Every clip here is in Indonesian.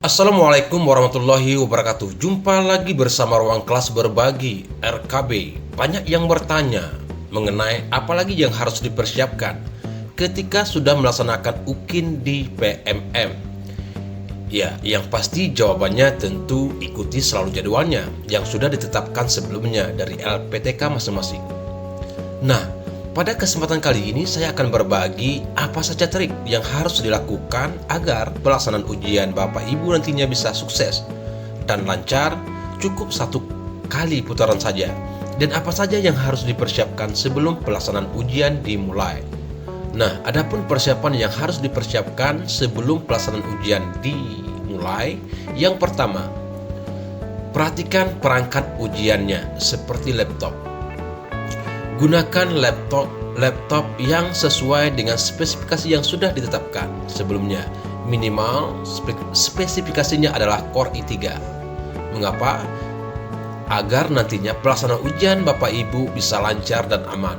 Assalamualaikum warahmatullahi wabarakatuh. Jumpa lagi bersama Ruang Kelas Berbagi RKB. Banyak yang bertanya mengenai apa lagi yang harus dipersiapkan ketika sudah melaksanakan UKIN di PMM. Ya, yang pasti jawabannya tentu ikuti selalu jadwalnya yang sudah ditetapkan sebelumnya dari LPTK masing-masing. Nah, pada kesempatan kali ini saya akan berbagi apa saja trik yang harus dilakukan agar pelaksanaan ujian Bapak Ibu nantinya bisa sukses dan lancar cukup satu kali putaran saja. Dan apa saja yang harus dipersiapkan sebelum pelaksanaan ujian dimulai. Nah, adapun persiapan yang harus dipersiapkan sebelum pelaksanaan ujian dimulai, yang pertama, perhatikan perangkat ujiannya seperti laptop. Gunakan laptop yang sesuai dengan spesifikasi yang sudah ditetapkan sebelumnya. Minimal spesifikasinya adalah Core i3. Mengapa? Agar nantinya pelaksanaan ujian Bapak Ibu bisa lancar dan aman.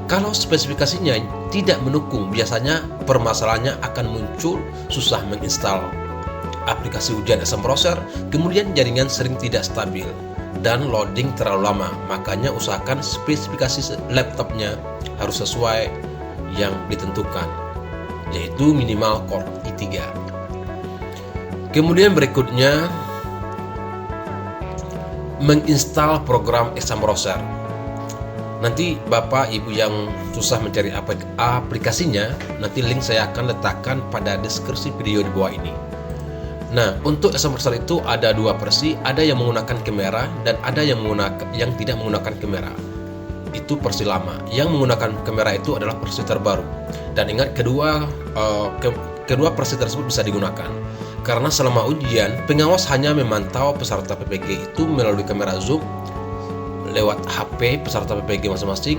Kalau spesifikasinya tidak mendukung, biasanya permasalahannya akan muncul susah menginstal aplikasi ujian Exam Browser, kemudian jaringan sering tidak stabil dan loading terlalu lama. Makanya usahakan spesifikasi laptopnya harus sesuai yang ditentukan, yaitu minimal Core i3. Kemudian berikutnya, menginstal program Exam Browser. Nanti Bapak Ibu yang susah mencari aplikasinya, nanti link saya akan letakkan pada deskripsi video di bawah ini. Nah, untuk Exam Browser itu ada dua versi, ada yang menggunakan kamera dan ada yang tidak menggunakan kamera. Itu versi lama. Yang menggunakan kamera itu adalah versi terbaru. Dan ingat, kedua versi tersebut bisa digunakan. Karena selama ujian, pengawas hanya memantau peserta PPG itu melalui kamera zoom lewat HP peserta PPG masing-masing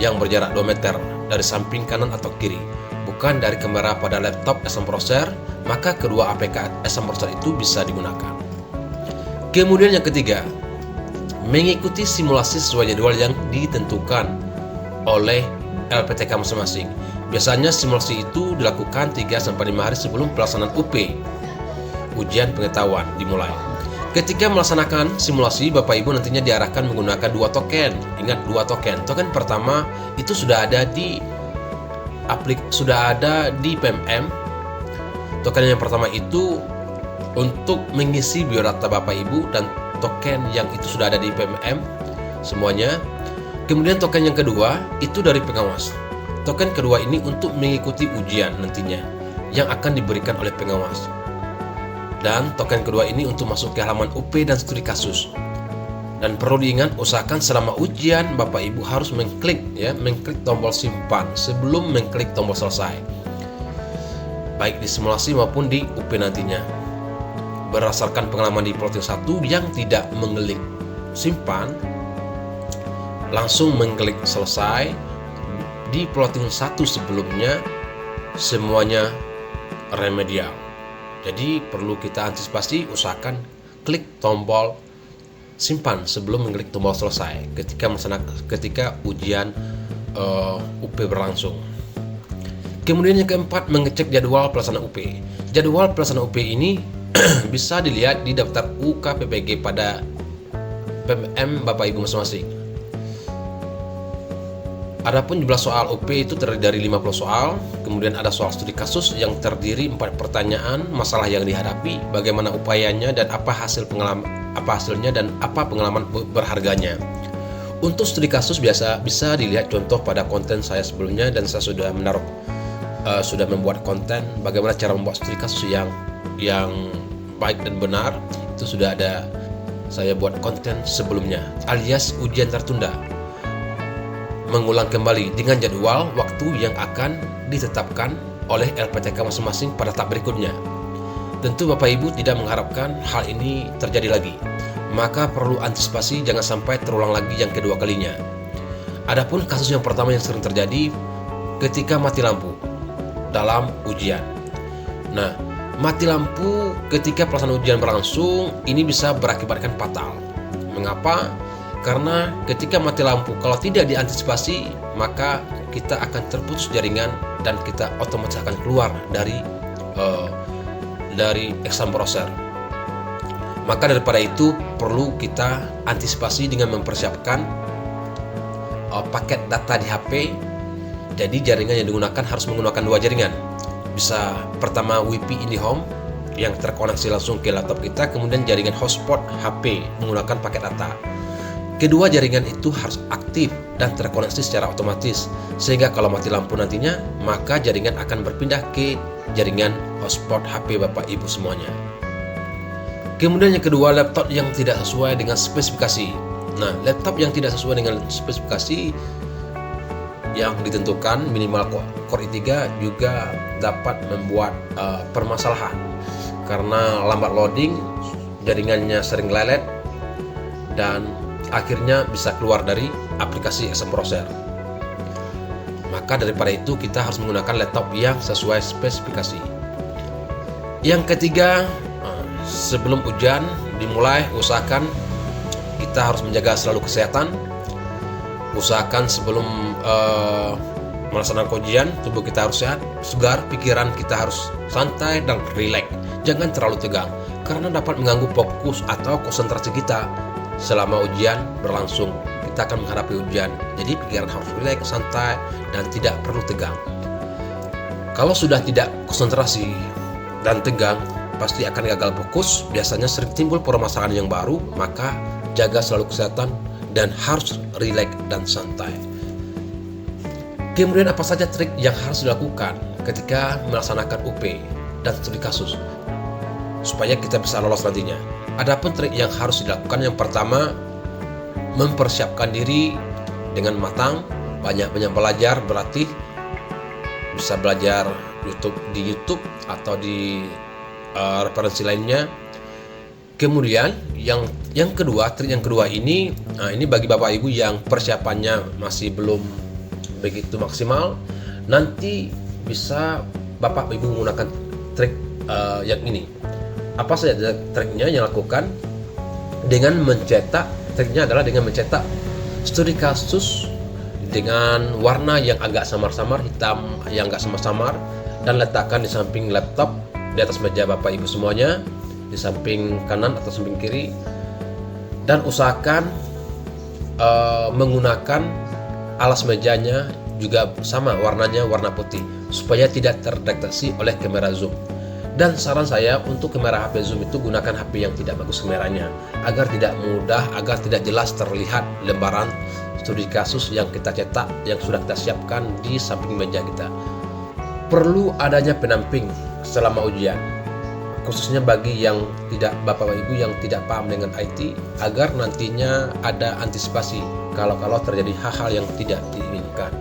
yang berjarak 2 meter dari samping kanan atau kiri, bukan dari kamera pada laptop Exam Browser. Maka kedua APK Exam Browser itu bisa digunakan. Kemudian yang ketiga, mengikuti simulasi sesuai jadwal yang ditentukan oleh LPTK masing-masing. Biasanya simulasi itu dilakukan 3-5 hari sebelum pelaksanaan UP, ujian pengetahuan, dimulai. Ketika melaksanakan simulasi, Bapak Ibu nantinya diarahkan menggunakan 2 token. Ingat, 2 token. Token pertama itu sudah ada di PMM. Token yang pertama itu untuk mengisi biodata Bapak Ibu, dan token yang itu sudah ada di PMM semuanya. Kemudian token yang kedua itu dari pengawas. Token kedua ini untuk mengikuti ujian nantinya yang akan diberikan oleh pengawas. Dan token kedua ini untuk masuk ke halaman UP dan studi kasus. Dan perlu diingat, usahakan selama ujian Bapak Ibu harus mengklik tombol simpan sebelum mengklik tombol selesai, baik di simulasi maupun di UP nantinya. Berdasarkan pengalaman di plotting 1 yang tidak mengklik simpan, langsung mengklik selesai, di plotting 1 sebelumnya semuanya remedial. Jadi perlu kita antisipasi, usahakan klik tombol simpan sebelum mengklik tombol selesai ketika ujian UP berlangsung. Kemudian yang keempat, mengecek jadwal pelaksanaan UP. Jadwal pelaksanaan UP ini bisa dilihat di daftar UKPPG pada PMM Bapak Ibu masing-masing. Adapun jumlah soal UP itu terdiri dari 50 soal. Kemudian ada soal studi kasus yang terdiri 4 pertanyaan, masalah yang dihadapi, bagaimana upayanya, dan apa hasilnya dan apa pengalaman berharganya. Untuk studi kasus biasa bisa dilihat contoh pada konten saya sebelumnya, dan saya sudah membuat konten bagaimana cara membuat studi kasus yang baik dan benar. Itu sudah ada saya buat konten sebelumnya, alias ujian tertunda. Mengulang kembali dengan jadwal waktu yang akan ditetapkan oleh LPTK masing-masing pada tahap berikutnya. Tentu Bapak Ibu tidak mengharapkan hal ini terjadi lagi, maka perlu antisipasi jangan sampai terulang lagi yang kedua kalinya. Adapun kasus yang pertama yang sering terjadi ketika mati lampu dalam ujian. Nah, mati lampu ketika pelaksanaan ujian berlangsung ini bisa berakibatkan fatal. Mengapa? Karena ketika mati lampu, kalau tidak diantisipasi, maka kita akan terputus jaringan dan kita otomatis akan keluar dari dari exam browser. Maka daripada itu perlu kita antisipasi dengan mempersiapkan paket data di HP. Jadi jaringan yang digunakan harus menggunakan 2 jaringan. Bisa pertama Wi-Fi IndiHome yang terkoneksi langsung ke laptop kita, kemudian jaringan hotspot HP menggunakan paket data. Kedua jaringan itu harus aktif dan terkoneksi secara otomatis, sehingga kalau mati lampu nantinya, maka jaringan akan berpindah ke jaringan hotspot HP Bapak Ibu semuanya. Kemudian yang kedua, laptop yang tidak sesuai dengan spesifikasi. Nah, laptop yang tidak sesuai dengan spesifikasi yang ditentukan minimal Core i3 juga dapat membuat permasalahan karena lambat loading, jaringannya sering lelet, dan akhirnya bisa keluar dari aplikasi exam browser. Maka daripada itu kita harus menggunakan laptop yang sesuai spesifikasi. Yang ketiga, sebelum ujian dimulai, usahakan kita harus menjaga selalu kesehatan. Usahakan sebelum melaksanakan ujian, tubuh kita harus sehat, segar, pikiran kita harus santai dan rileks. Jangan terlalu tegang, karena dapat mengganggu fokus atau konsentrasi kita selama ujian berlangsung. Kita akan menghadapi ujian, jadi pikiran harus rileks, santai, dan tidak perlu tegang. Kalau sudah tidak konsentrasi dan tegang, pasti akan gagal fokus. Biasanya sering timbul permasalahan yang baru. Maka jaga selalu kesehatan dan harus rileks dan santai. Kemudian apa saja trik yang harus dilakukan ketika melaksanakan UP dan studi kasus supaya kita bisa lolos nantinya? Adapun trik yang harus dilakukan, yang pertama, mempersiapkan diri dengan matang, banyak-banyak belajar, berlatih, bisa belajar di YouTube atau di referensi lainnya. Kemudian yang kedua, trik yang kedua ini bagi Bapak Ibu yang persiapannya masih belum begitu maksimal, nanti bisa Bapak Ibu menggunakan trik yang ini. Apa saja triknya yang lakukan? Triknya adalah dengan mencetak studi kasus dengan warna yang agak samar-samar, hitam yang agak samar-samar, dan letakkan di samping laptop, di atas meja Bapak Ibu semuanya, di samping kanan atau samping kiri. Dan usahakan menggunakan alas mejanya juga sama warnanya, warna putih, supaya tidak terdeteksi oleh kamera zoom. Dan saran saya untuk kamera HP zoom itu gunakan HP yang tidak bagus kameranya, agar tidak jelas terlihat lembaran studi kasus yang kita cetak, yang sudah kita siapkan di samping meja kita. Perlu adanya pendamping selama ujian, khususnya bagi yang Bapak Ibu yang tidak paham dengan IT, agar nantinya ada antisipasi kalau terjadi hal-hal yang tidak diinginkan.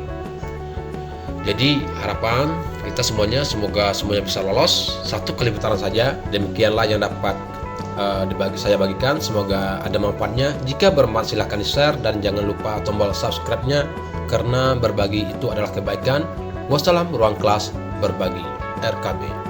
Jadi harapan kita semoga semuanya bisa lolos. Satu kali putaran saja. Demikianlah yang dapat saya bagikan. Semoga ada manfaatnya. Jika bermanfaat silahkan di-share dan jangan lupa tombol subscribe-nya, karena berbagi itu adalah kebaikan. Wassalam, ruang kelas berbagi RKB.